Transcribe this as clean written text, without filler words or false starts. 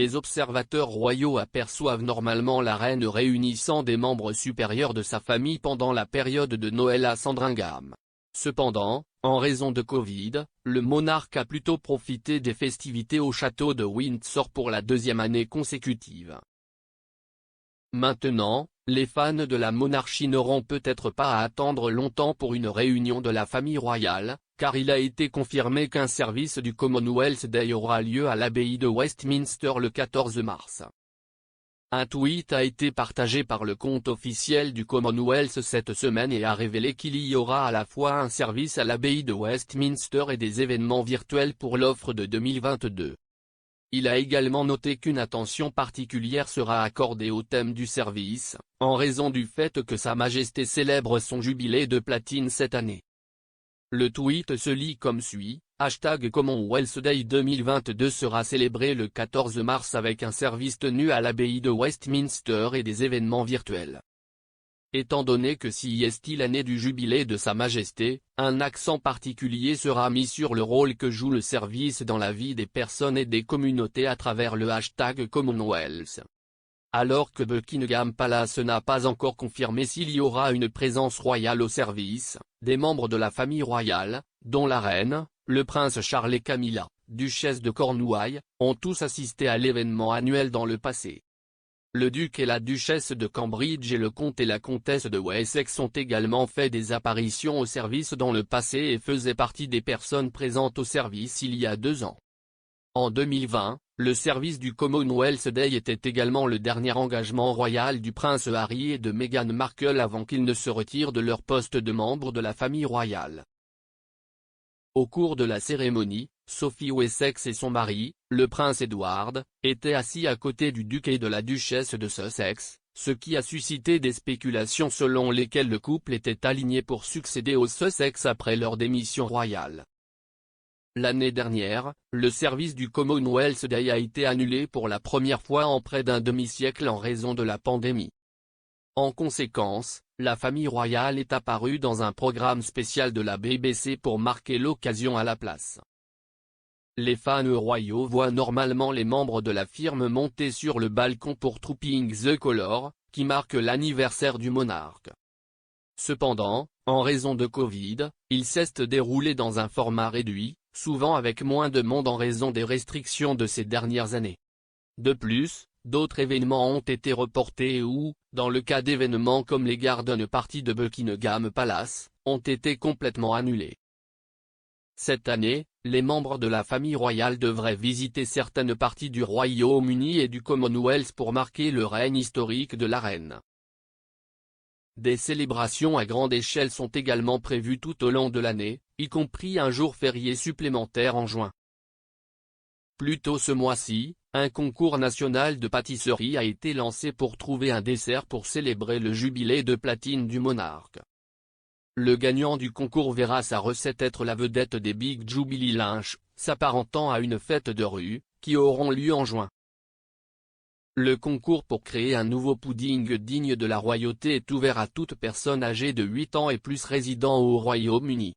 les observateurs royaux aperçoivent normalement la reine réunissant des membres supérieurs de sa famille pendant la période de Noël à Sandringham. Cependant, en raison de Covid, le monarque a plutôt profité des festivités au château de Windsor pour la deuxième année consécutive. Maintenant, les fans de la monarchie n'auront peut-être pas à attendre longtemps pour une réunion de la famille royale, car il a été confirmé qu'un service du Commonwealth Day aura lieu à l'abbaye de Westminster le 14 mars. Un tweet a été partagé par le compte officiel du Commonwealth cette semaine et a révélé qu'il y aura à la fois un service à l'abbaye de Westminster et des événements virtuels pour l'offre de 2022. Il a également noté qu'une attention particulière sera accordée au thème du service, en raison du fait que Sa Majesté célèbre son jubilé de platine cette année. Le tweet se lit comme suit, #Commonwealth Day 2022 sera célébré le 14 mars avec un service tenu à l'abbaye de Westminster et des événements virtuels. Étant donné que ci est l'année du jubilé de Sa Majesté, un accent particulier sera mis sur le rôle que joue le service dans la vie des personnes et des communautés à travers le #Commonwealth. Alors que Buckingham Palace n'a pas encore confirmé s'il y aura une présence royale au service, des membres de la famille royale, dont la reine, le prince Charles et Camilla, duchesse de Cornouailles, ont tous assisté à l'événement annuel dans le passé. Le duc et la duchesse de Cambridge et le comte et la comtesse de Wessex ont également fait des apparitions au service dans le passé et faisaient partie des personnes présentes au service il y a 2 ans. En 2020, le service du Commonwealth Day était également le dernier engagement royal du prince Harry et de Meghan Markle avant qu'ils ne se retirent de leur poste de membre de la famille royale. Au cours de la cérémonie, Sophie Wessex et son mari, le prince Edward, étaient assis à côté du duc et de la duchesse de Sussex, ce qui a suscité des spéculations selon lesquelles le couple était aligné pour succéder aux Sussex après leur démission royale. L'année dernière, le service du Commonwealth Day a été annulé pour la première fois en près d'un demi-siècle en raison de la pandémie. En conséquence, la famille royale est apparue dans un programme spécial de la BBC pour marquer l'occasion à la place. Les fans royaux voient normalement les membres de la firme monter sur le balcon pour Trooping the Colour, qui marque l'anniversaire du monarque. Cependant, en raison de Covid, il s'est déroulé dans un format réduit, souvent avec moins de monde en raison des restrictions de ces dernières années. De plus, d'autres événements ont été reportés ou, dans le cas d'événements comme les garden parties de Buckingham Palace, ont été complètement annulés. Cette année, les membres de la famille royale devraient visiter certaines parties du Royaume-Uni et du Commonwealth pour marquer le règne historique de la reine. Des célébrations à grande échelle sont également prévues tout au long de l'année, y compris un jour férié supplémentaire en juin. Plus tôt ce mois-ci, un concours national de pâtisserie a été lancé pour trouver un dessert pour célébrer le jubilé de platine du monarque. Le gagnant du concours verra sa recette être la vedette des Big Jubilee Lunch, s'apparentant à une fête de rue, qui auront lieu en juin. Le concours pour créer un nouveau pudding digne de la royauté est ouvert à toute personne âgée de 8 ans et plus résidant au Royaume-Uni.